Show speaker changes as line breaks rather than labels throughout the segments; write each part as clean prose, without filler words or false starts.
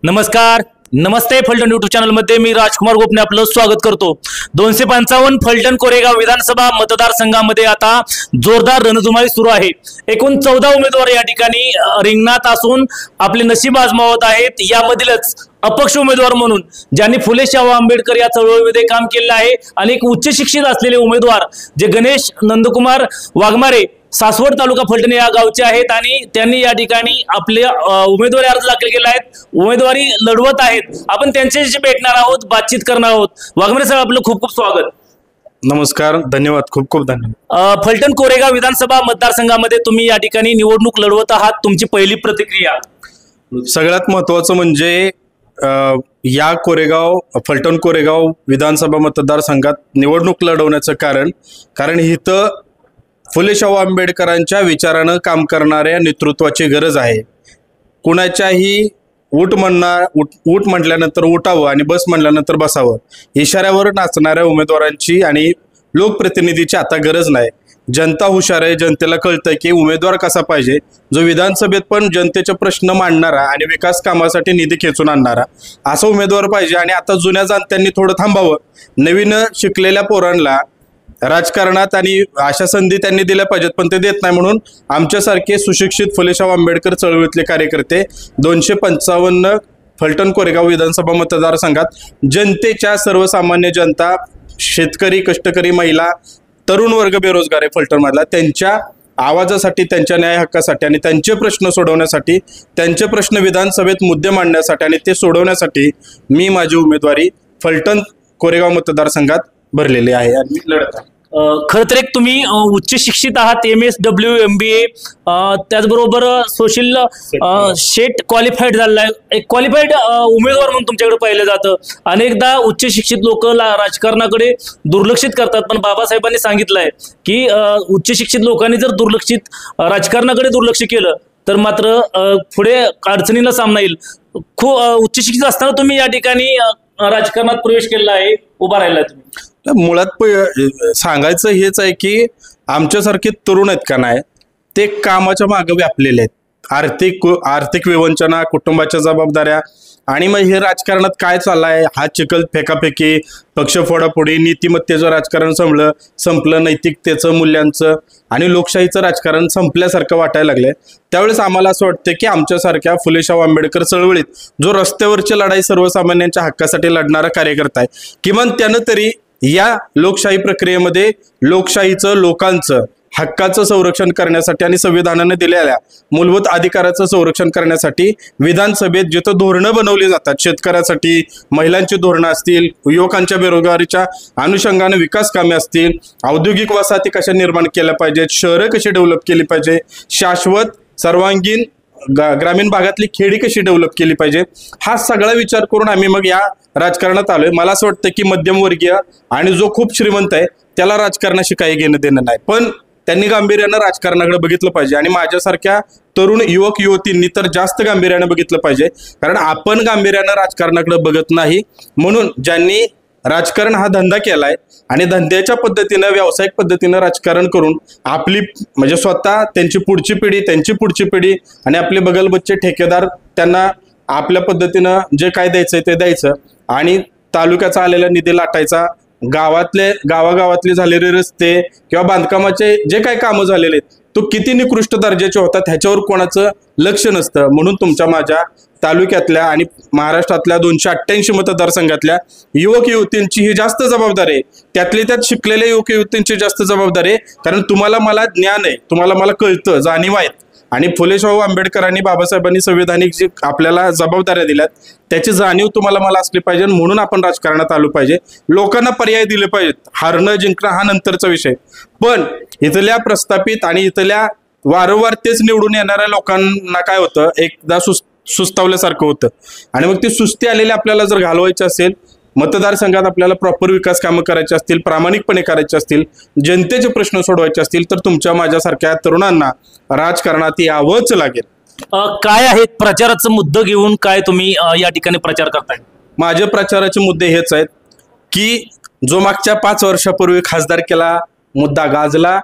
नमस्कार, नमस्ते. Phaltan YouTube channel मध्ये मी राजकुमार गोपने आपलं स्वागत करतो. 255 फलटण कोरेगाव विधानसभा मतदारसंघामध्ये आता जोरदार रणधुमाळी सुरू आहे. एकूण 14 उमेदवार या ठिकाणी रिंगणात असून आपले नशीब आजमावत आहेत. यामधीलच अपक्ष उमेदवार म्हणून ज्यांनी फुले शाहू आंबेडकर या चळवळीमध्ये काम केलेलं आहे, अनेक उच्च शिक्षित असलेले उमेदवार जे गणेश नंदकुमार वाघमारे सासवड तालुका फलटण या गावचे आहेत आणि त्यांनी या ठिकाणी आपले उमेदवारी अर्ज दाखल केला आहे, उमेदवारी लढवत आहेत. आपण त्यांच्याशी भेटणार आहोत, बातचीत करणार आहोत. वाघमारे साहेब, आपलं खूप खूप स्वागत.
नमस्कार, धन्यवाद, खूप खूप धन्यवाद.
फलटण कोरेगाव विधानसभा मतदारसंघामध्ये तुम्ही या ठिकाणी निवडणूक लढवत आहात. तुमची पहिली प्रतिक्रिया?
सगळ्यात महत्वाचं म्हणजे या फलटण कोरेगाव विधानसभा मतदारसंघात निवडणूक लढवण्याचं कारण इथं फुले शाहू आंबेडकरांच्या विचारानं काम करणाऱ्या नेतृत्वाची गरज आहे. कुणाच्याही उठ म्हटल्यानंतर उठावं आणि बस म्हटल्यानंतर बसावं इशाऱ्यावर नाचणाऱ्या उमेदवारांची आणि लोकप्रतिनिधीची आता गरज नाही. जनता हुशार आहे, जनतेला कळतंय की उमेदवार कसा पाहिजे, जो विधानसभेत पण जनतेचे प्रश्न मांडणारा आणि विकास कामासाठी निधी खेचून आणणारा असा उमेदवार पाहिजे. आणि आता जुन्या जाणत्यांनी थोडं थांबावं, नवीन शिकलेल्या पोरांना राजकारणात आणि अशा संधी त्यांनी दिल्या पाहिजेत, पण ते देत नाही. म्हणून आमच्यासारखे सुशिक्षित फुले शाहू आंबेडकर चळवळीतले कार्यकर्ते 255 फलटण कोरेगाव विधानसभा मतदारसंघात जनतेच्या सर्वसामान्य जनता, शेतकरी, कष्टकरी, महिला, तरुण वर्ग बेरोजगार आहे फलटणमधला, त्यांच्या आवाजासाठी, त्यांच्या न्याय हक्कासाठी आणि त्यांचे प्रश्न सोडवण्यासाठी, त्यांचे प्रश्न विधानसभेत मुद्दे मांडण्यासाठी आणि ते सोडवण्यासाठी मी माझी उमेदवारी फलटण कोरेगाव मतदारसंघात भरलेली आहे आणि मी लढत आहे.
खरं तर एक तुम्ही उच्च शिक्षित आहात, MSW MBA, त्याचबरोबर सोशल शेट क्वालिफाईड झालेला आहे. एक क्वालिफाईड उमेदवार म्हणून तुमच्याकडे पाहिलं जातं. अनेकदा उच्च शिक्षित लोक राजकारणाकडे दुर्लक्षित करतात, पण बाबासाहेबांनी सांगितलंय की उच्च शिक्षित लोकांनी जर राजकारणाकडे दुर्लक्ष केलं तर मात्र पुढे अडचणीला सामना येईल. खूप उच्च शिक्षित असताना तुम्ही या ठिकाणी राजकारणात प्रवेश केला आहे, उभा राहिला तुम्ही.
मुळात सांगायचं हेच आहे की आमच्यासारखे तरुण आहेत का नाही, ते कामाच्या मागे व्यापलेले आहेत. आर्थिक विवंचना, कुटुंबाच्या जबाबदाऱ्या आणि मग हे राजकारणात काय चाललंय, हा चिखल फेकाफेकी, पक्ष फोडाफोडी, नीतिमत्तेचं राजकारण संपलं, नैतिकतेचं, मूल्यांचं आणि लोकशाहीचं राजकारण संपल्यासारखं वाटायला लागलंय. त्यावेळेस आम्हाला असं वाटतं की आमच्यासारख्या फुले शाहू आंबेडकर चळवळीत जो रस्त्यावरची लढाई सर्वसामान्यांच्या हक्कासाठी लढणारा कार्यकर्ता आहे, किमान त्यानं तरी या लोकशाही प्रक्रियेमध्ये लोकशाहीचं, लोकांचं हक्काचं संरक्षण करण्यासाठी आणि संविधानाने दिलेल्या मूलभूत अधिकाराचं संरक्षण करण्यासाठी विधानसभेत जिथं धोरणं बनवली जातात, शेतकऱ्यासाठी महिलांची धोरणं असतील, युवकांच्या बेरोजगारीच्या अनुषंगाने विकास कामे असतील, औद्योगिक वसाहती कशा निर्माण केल्या पाहिजेत, शहरं कशी डेव्हलप केली पाहिजे, शाश्वत सर्वांगीण ग्रामीण भागातली खेडी कशी डेव्हलप केली पाहिजे, हा सगळा विचार करून आम्ही मग या राजकारणात आलोय. मला असं वाटतं की मध्यमवर्गीय आणि जो खूप श्रीमंत आहे त्याला राजकारणाशी काही घेणं देणं नाही, पण त्यांनी गांभीर्यानं राजकारणाकडे बघितलं पाहिजे आणि माझ्यासारख्या तरुण युवक युवतींनी तर जास्त गांभीर्यानं बघितलं पाहिजे, कारण आपण गांभीर्यानं राजकारणाकडे बघत नाही. म्हणून ज्यांनी राजकारण हा धंदा केलाय आणि धंद्याच्या पद्धतीनं, व्यावसायिक पद्धतीनं राजकारण करून आपली म्हणजे स्वतः, त्यांची पुढची पिढी आणि आपले बगलबच्चे ठेकेदार त्यांना आपल्या पद्धतीनं जे काय द्यायचंय ते द्यायचं आणि तालुक्याचा आलेला निधी लाटायचा, गावागावातले झालेले रस्ते किंवा बांधकामाचे जे काही कामं झालेले आहेत तो किती निकृष्ट दर्जाचे होतात ह्याच्यावर कोणाचं लक्ष नसतं. म्हणून तुमच्या माझ्या तालुक्यातल्या आणि महाराष्ट्रातल्या 288 मतदारसंघातल्या युवक युवतींची ही जास्त जबाबदारी आहे, त्यात शिकलेल्या युवक युवतींची जास्त जबाबदारी आहे. कारण तुम्हाला मला ज्ञान आहे, तुम्हाला मला कळतं, जाणीव आहेत आणि फुले शाहू आंबेडकरांनी, बाबासाहेबांनी संविधानिक जी आपल्याला जबाबदाऱ्या दिल्यात त्याची जाणीव तुम्हाला मला असली पाहिजे. म्हणून आपण राजकारणात आलो पाहिजे, लोकांना पर्याय दिले पाहिजेत. हारणं जिंकणं हा नंतरचा विषय, पण इथल्या प्रस्थापित आणि इथल्या वारंवार तेच निवडून येणाऱ्या लोकांना काय होतं, एकदा सुस्तावल्यासारखं होतं आणि मग ती सुस्ती आलेली आपल्याला जर घालवायची असेल, मतदारसंघात आपल्याला प्रॉपर विकास कामं करायचे असतील, प्रामाणिकपणे करायचे असतील, जनतेचे प्रश्न सोडवायचे असतील तर तुमच्या माझ्यासारख्या तरुणांना राजकारणात यावंच लागेल.
काय आहेत प्रचाराचे मुद्दे घेऊन काय तुम्ही या ठिकाणी प्रचार करताय?
माझे प्रचाराचे मुद्दे हेच आहेत की जो मागच्या 5 वर्षापूर्वी खासदारकीला मुद्दा गाजला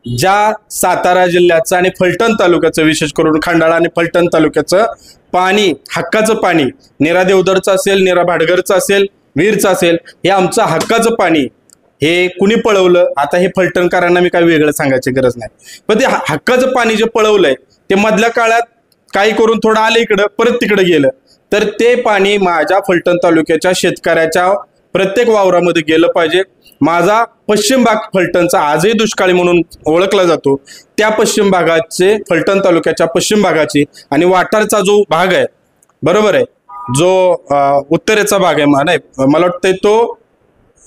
ज्या सातारा जिल्ह्याचं आणि फलटण तालुक्याचं, विशेष करून खंडाळा आणि फलटण तालुक्याचं पाणी, हक्काचं पाणी, निरा देवदरचं असेल, निरा भाटघरचं असेल, वीरचं असेल, हे आमचं हक्काचं पाणी, हे कुणी पळवलं? आता हे फलटणकरांना मी काही वेगळं सांगायची गरज नाही, पण ते हक्काचं पाणी जे पळवलंय ते मधल्या काळात काही करून थोडं आलं इकडं, परत तिकडे गेलं, तर ते पाणी माझ्या फलटण तालुक्याच्या शेतकऱ्याच्या प्रत्येक वावरामध्ये गेलं पाहिजे. माझा पश्चिम भाग फलटणचा आजही दुष्काळी म्हणून ओळखला जातो. त्या पश्चिम भागाचे, फलटण तालुक्याच्या पश्चिम भागाची आणि वाठारचा जो भाग आहे, बरोबर आहे, जो उत्तरेचा भाग आहे, नाही मला वाटतंय तो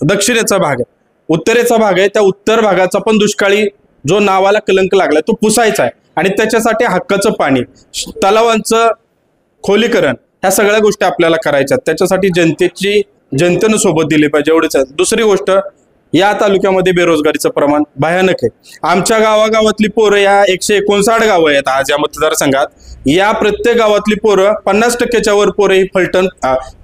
दक्षिणेचा भाग आहे, उत्तरेचा भाग आहे, त्या उत्तर भागाचा पण दुष्काळी जो नावाला कलंक लागलाय तो पुसायचा आहे. आणि त्याच्यासाठी हक्काचं पाणी, तलावांचं खोलीकरण, ह्या सगळ्या गोष्टी आपल्याला करायच्यात. त्याच्यासाठी जनतेनं सोबत दिली पाहिजे, एवढंच आहे. दुसरी गोष्ट, या तालुक्यामध्ये बेरोजगारीचं प्रमाण भयानक आहे. आमच्या गावागावातली पोरं, या 159 गावं आहेत आज या मतदारसंघात, या प्रत्येक गावातली पोरं 50% वर पोरं ही फलटण,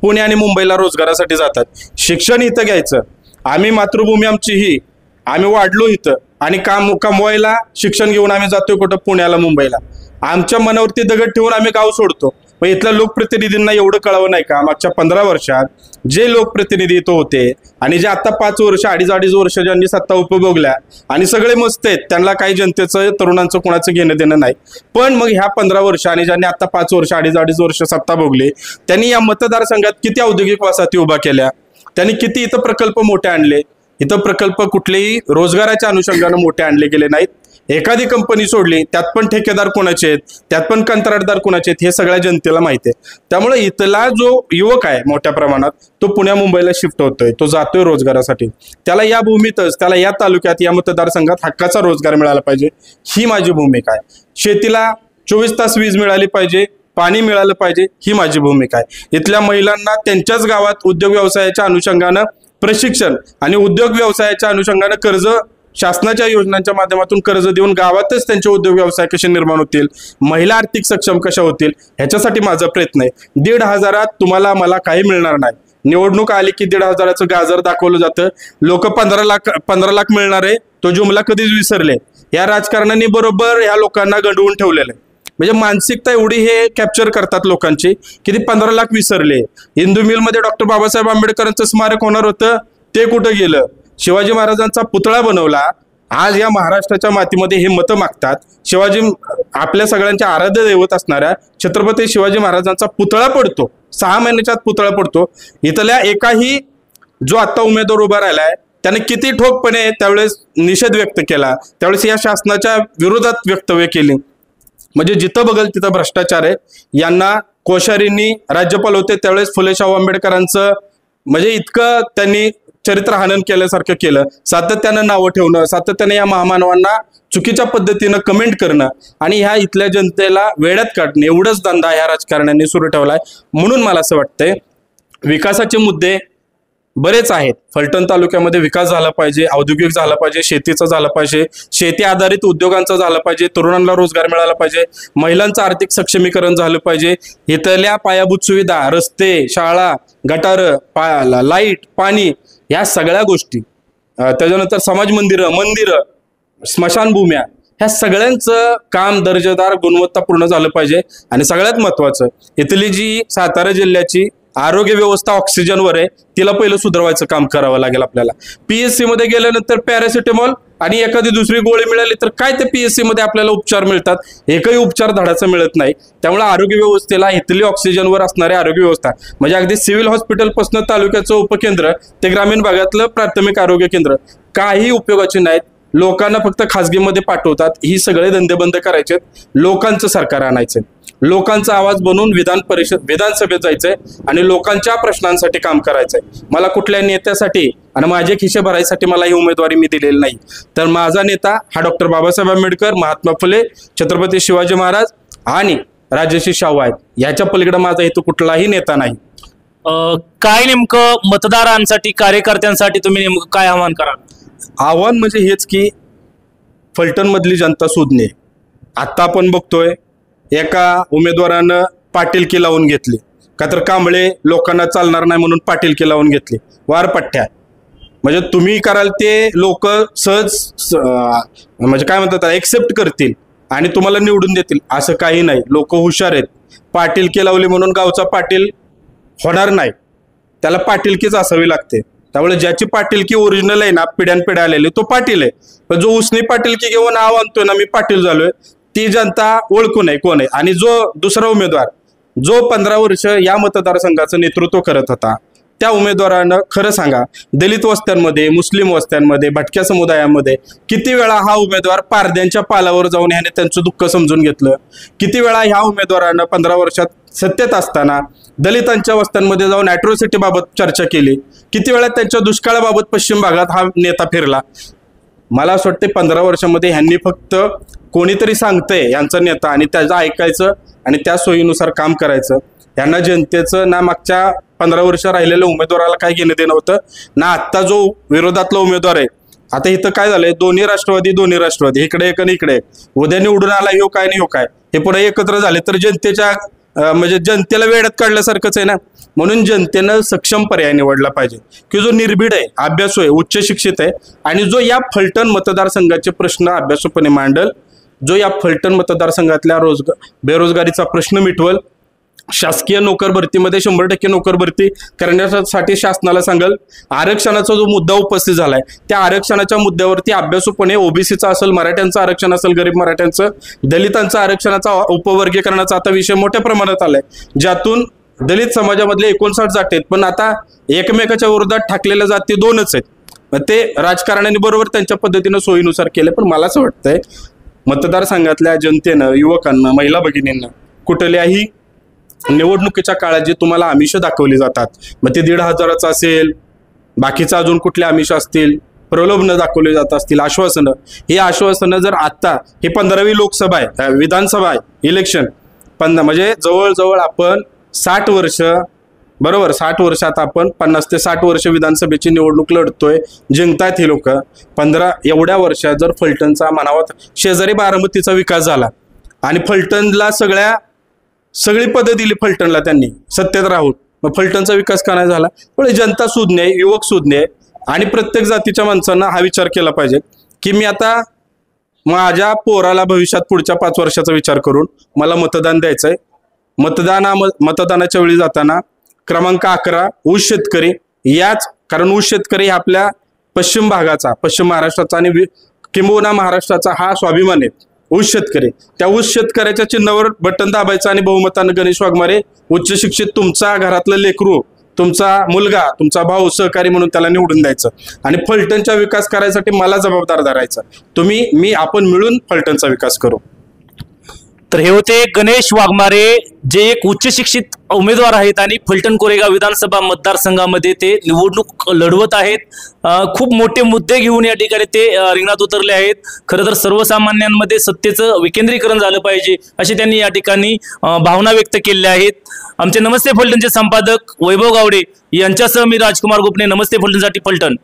पुणे आणि मुंबईला रोजगारासाठी जातात. शिक्षण इथं घ्यायचं, आम्ही मातृभूमी आमची ही, आम्ही वाढलो इथं आणि कमवायला शिक्षण घेऊन आम्ही जातोय कुठं? पुण्याला, मुंबईला. आमच्या मनावरती दगड ठेवून आम्ही गाव सोडतो. मग इथल्या लोकप्रतिनिधींना एवढं कळवं नाही का? मागच्या 15 वर्षात जे लोकप्रतिनिधी इथं होते आणि जे आता 5 वर्ष, अडीच वर्ष ज्यांनी सत्ता उपभोगल्या आणि सगळे मस्त आहेत, त्यांना काही जनतेचं, तरुणांचं कोणाचं घेणं देणं नाही. पण मग ह्या 15 वर्ष आणि ज्यांनी आता 5 वर्ष, अडीच वर्ष सत्ता भोगली, त्यांनी या मतदारसंघात किती औद्योगिक वसाहती उभा केल्या, त्यांनी किती इथं प्रकल्प मोठे आणले. इथं प्रकल्प कुठलेही रोजगाराच्या अनुषंगानं मोठे आणले गेले नाहीत. एखादी कंपनी सोडली, त्यात पण ठेकेदार कोणाचे आहेत, त्यात पण कंत्राटदार कोणाचे आहेत, हे सगळ्या जनतेला माहिती आहे. त्यामुळे इथला जो युवक आहे मोठ्या प्रमाणात, तो पुण्या मुंबईला शिफ्ट होतोय, तो जातोय रोजगारासाठी. त्याला या भूमीतच, त्याला या तालुक्यात, या मतदारसंघात हक्काचा रोजगार मिळाला पाहिजे, ही माझी भूमिका आहे. शेतीला 24 तास वीज मिळाली पाहिजे, पाणी मिळालं पाहिजे, ही माझी भूमिका आहे. इथल्या महिलांना त्यांच्याच गावात उद्योग व्यवसायाच्या अनुषंगानं प्रशिक्षण आणि उद्योग व्यवसायाच्या अनुषंगानं कर्ज, शासनाच्या योजनांच्या माध्यमातून कर्ज देऊन गावातच त्यांचे उद्योग व्यवसाय कसे निर्माण होतील, महिला आर्थिक सक्षम कशा होतील, ह्याच्यासाठी माझा प्रयत्न आहे. 1,500 तुम्हाला मला काही मिळणार नाही. निवडणूक आली की 1,500चं गाजर दाखवलं जातं. लोक 15 लाख मिळणार आहे, तो जुमला कधीच विसरले. या राजकारणाने बरोबर ह्या लोकांना गंडवून ठेवलेलं आहे. म्हणजे मानसिकता एवढी हे कॅप्चर करतात लोकांची की ते 15 लाख विसरले. इंदू मिलमध्ये डॉक्टर बाबासाहेब आंबेडकरांचं स्मारक होणार होतं, ते कुठं गेलं? शिवाजी महाराजांचा पुतळा बनवला. आज या महाराष्ट्राच्या मातीमध्ये हे मतं मागतात. शिवाजी, आपल्या सगळ्यांच्या आराध्य दैवत असणाऱ्या छत्रपती शिवाजी महाराजांचा पुतळा पडतो, 6 महिन्याच्या आत पुतळा पडतो. इथल्या एकाही जो आता उमेदवार उभा राहिलाय त्याने किती ठोकपणे त्यावेळेस निषेध व्यक्त केला, त्यावेळेस या शासनाच्या विरोधात वक्तव्य केली. म्हणजे जिथं बघल तिथं भ्रष्टाचार आहे. यांना कोश्यारींनी राज्यपाल होते त्यावेळेस फुले शाहू आंबेडकरांचं म्हणजे इतकं त्यांनी चरित्र हनन केल्यासारखं केलं. सातत्यानं नावं ठेवणं, सातत्यानं या महामानवांना चुकीच्या पद्धतीनं कमेंट करणं आणि ह्या इथल्या जनतेला वेड्यात काढणं, एवढंच धंदा ह्या राजकारण्यांनी सुरू ठेवलाय. म्हणून मला असं वाटतंय विकासाचे मुद्दे बरेच आहेत. फलटण तालुक्यामध्ये विकास झाला पाहिजे, औद्योगिक झाला पाहिजे, शेतीचा झाला पाहिजे, शेती आधारित उद्योगांचा झाला पाहिजे, तरुणांना रोजगार मिळाला पाहिजे, महिलांचं आर्थिक सक्षमीकरण झालं पाहिजे. इथल्या पायाभूत सुविधा, रस्ते, शाळा, गटार, लाईट, पाणी, या सगळ्या गोष्टी, त्याच्यानंतर समाज मंदिरं, स्मशानभूम्या, ह्या सगळ्यांचं काम दर्जेदार, गुणवत्तापूर्ण झालं पाहिजे. आणि सगळ्यात महत्वाचं, इथली जी सातारा जिल्ह्याची आरोग्य व्यवस्था ऑक्सिजनवर आहे, तिला पहिलं सुधारवायचं काम करावं लागेल आपल्याला. PSC मध्ये गेल्यानंतर पॅरासिटामॉल आणि एखादी दुसरी गोळी मिळाली तर काय ते PSC मध्ये आपल्याला उपचार मिळतात? एकही उपचार धडाचा मिळत नाही. त्यामुळे आरोग्य व्यवस्थेला इथली ऑक्सिजनवर असणारी आरोग्य व्यवस्था म्हणजे अगदी सिव्हिल हॉस्पिटलपासून तालुक्याचं उपकेंद्र ते ग्रामीण भागातलं प्राथमिक आरोग्य केंद्र काही उपयोगाचे नाहीत. लोकांना फक्त खासगीमध्ये पाठवतात. ही सगळे धंदे बंद करायचे, लोकांचं सरकार आणायचंय, लोकांचा आवाज बनवून विधानसभेत जायचंय आणि लोकांच्या प्रश्नांसाठी काम करायचंय. मला कुठल्या नेत्यासाठी आणि माझे खिशे भरायसाठी मला ही उमेदवारी मी दिलेली नाही. तर माझा नेता हा डॉक्टर बाबासाहेब आंबेडकर, महात्मा फुले, छत्रपती शिवाजी महाराज आणि राजर्षी शाहू आहेत. याच्या पलीकडे माझा हेतू कुठलाही नेता नाही.
काय नेमकं मतदारांसाठी, कार्यकर्त्यांसाठी तुम्ही नेमकं काय आवाहन कराल?
आव्हान म्हणजे हेच की फलटण मधली जनता सुज्ञ. आता आपण बघतोय एका उमेदवारानं पाटीलकी लावून घेतली का तर कांबळे लोकांना चालणार नाही म्हणून पाटीलकी लावून घेतली. वारपट्ट्या म्हणजे तुम्ही कराल ते लोक सहज म्हणजे काय म्हणतात एक्सेप्ट करतील आणि तुम्हाला निवडून देतील असं काही नाही. लोक हुशार आहेत. पाटीलकी लावली म्हणून गावचा पाटील होणार नाही, त्याला पाटीलकीच असावी लागते. त्यामुळे ज्याची पाटीलकी ओरिजिनल आहे ना, पिढ्यानपिढ्या आलेली, तो पाटील आहे. पण जो उसने पाटीलकी घेऊन नाव आणतोय ना मी पाटील झालोय, ती जनता ओळखू नये कोण आहे. आणि जो दुसरा उमेदवार जो 15 वर्ष या मतदारसंघाचं नेतृत्व करत होता, त्या उमेदवारानं खरं सांगा, दलित वस्त्यांमध्ये, मुस्लिम वस्त्यांमध्ये, भटक्या समुदायामध्ये किती वेळा हा उमेदवार पारद्यांच्या पालावर जाऊन ह्याने त्यांचं दुःख समजून घेतलं? किती वेळा ह्या उमेदवारानं 15 वर्षात सत्तेत असताना दलितांच्या वस्त्यांमध्ये जाऊन ॲट्रॉसिटी बाबत चर्चा केली? किती वेळा त्यांच्या दुष्काळाबाबत पश्चिम भागात हा नेता फिरला? मला असं वाटतं 15 वर्षामध्ये ह्यांनी फक्त कोणीतरी सांगतंय यांचा नेता आणि त्याचं ऐकायचं आणि त्या सोयीनुसार काम करायचं. यांना जनतेचं ना मागच्या 15 वर्ष राहिलेल्या उमेदवाराला काय घेणं देणं होतं ना आत्ता जो विरोधातला उमेदवार आहे. आता इथं काय झालंय, दोन्ही राष्ट्रवादी इकडे एक आणि इकडे एक. उद्या निवडून आला ह्यो काय आणि ह्यो काय, हे पुढे एकत्र झाले तर जनतेच्या म्हणजे जनतेला वेड्यात काढल्यासारखंच आहे ना. म्हणून जनतेनं सक्षम पर्याय निवडला पाहिजे की जो निर्भीड आहे, अभ्यासू आहे, उच्च शिक्षित आहे आणि जो या फलटण मतदारसंघाचे प्रश्न अभ्यासूपणे मांडल, जो या फलटण मतदारसंघातल्या बेरोजगारीचा प्रश्न मिटवल, शासकीय नोकर भरतीमध्ये 100% नोकर भरती करण्यासाठी शासनाला सांगल, आरक्षणाचा जो मुद्दा उपस्थित झालाय त्या आरक्षणाच्या मुद्द्यावरती अभ्यासूपणे ओबीसीचा असेल, मराठ्यांचं आरक्षण असेल, गरीब मराठ्यांचं, दलितांचं आरक्षणाचा उपवर्गीकरणाचा आता विषय मोठ्या प्रमाणात आलाय, ज्यातून दलित समाजामधले 59 जाती आहेत पण आता एकमेकाच्या विरोधात ठाकलेल्या जाती 2च आहेत. ते राजकारण्यांनी बरोबर त्यांच्या पद्धतीनं सोयीनुसार केले. पण मला असं वाटतंय मतदारसंघातल्या जनतेनं, युवकांना, महिला भगिनींना कुठल्याही निवडणुकीच्या काळात जे तुम्हाला आमिष दाखवली जातात, मग ते 1,500 असेल, बाकीचं अजून कुठले आमिष असतील, प्रलोभनं दाखवले जात असतील, आश्वासनं, ही आश्वासनं जर आत्ता ही 15वी लोकसभा आहे, विधानसभा आहे, इलेक्शन म्हणजे जवळजवळ आपण 60 वर्ष, बरोबर 60 वर्षात आपण 50 ते 60 वर्ष विधानसभेची निवडणूक लढतोय, जिंकतायत हे लोक. 15 एवढ्या वर्षात जर फलटणचा म्हणावा शेजारी बारामतीचा विकास झाला आणि फलटणला सगळी पदं दिली फलटणला त्यांनी सत्तेत राहून, मग फलटणचा विकास का नाही झाला? पण जनता सुज्ञ आहे, युवक सुज्ञ आहे आणि प्रत्येक जातीच्या माणसांना हा विचार केला पाहिजे की मी आता माझ्या पोराला भविष्यात पुढच्या 5 वर्षाचा विचार करून मला मतदान द्यायचंय. मतदानाच्या वेळी जाताना क्रमांक 11 ऊस शेतकरी, याच कारण ऊस शेतकरी आपल्या पश्चिम भागाचा, पश्चिम महाराष्ट्राचा आणि किंबहुना महाराष्ट्राचा हा स्वाभिमान आहे. ऊस शेतकरी, त्या ऊस शेतकऱ्याच्या चिन्हावर बटन दाबायचं आणि बहुमतानं गणेश वाघमारे उच्च शिक्षित तुमचा घरातलं लेकरू, तुमचा मुलगा, तुमचा भाऊ, सहकारी म्हणून त्याला निवडून द्यायचं आणि फलटणचा विकास करायसाठी मला जबाबदार धरायचा. आपण मिळून फलटणचा विकास करू.
तर हे होते गणेश वाघमारे, जे एक उच्च शिक्षित उमेदवार आहेत आणि फलटण कोरेगाव विधानसभा मतदारसंघामध्ये ते निवडणूक लढवत आहेत. खूप मोठे मुद्दे घेऊन या ठिकाणी ते रिंगणात उतरले आहेत. खरं तर सर्वसामान्यांमध्ये सत्तेचं विकेंद्रीकरण झालं पाहिजे अशी त्यांनी या ठिकाणी भावना व्यक्त केल्या आहेत. आमचे नमस्ते फलटणचे संपादक वैभव गावडे यांच्यासह मी राजकुमार गोपने, नमस्ते फलटणसाठी फलटण.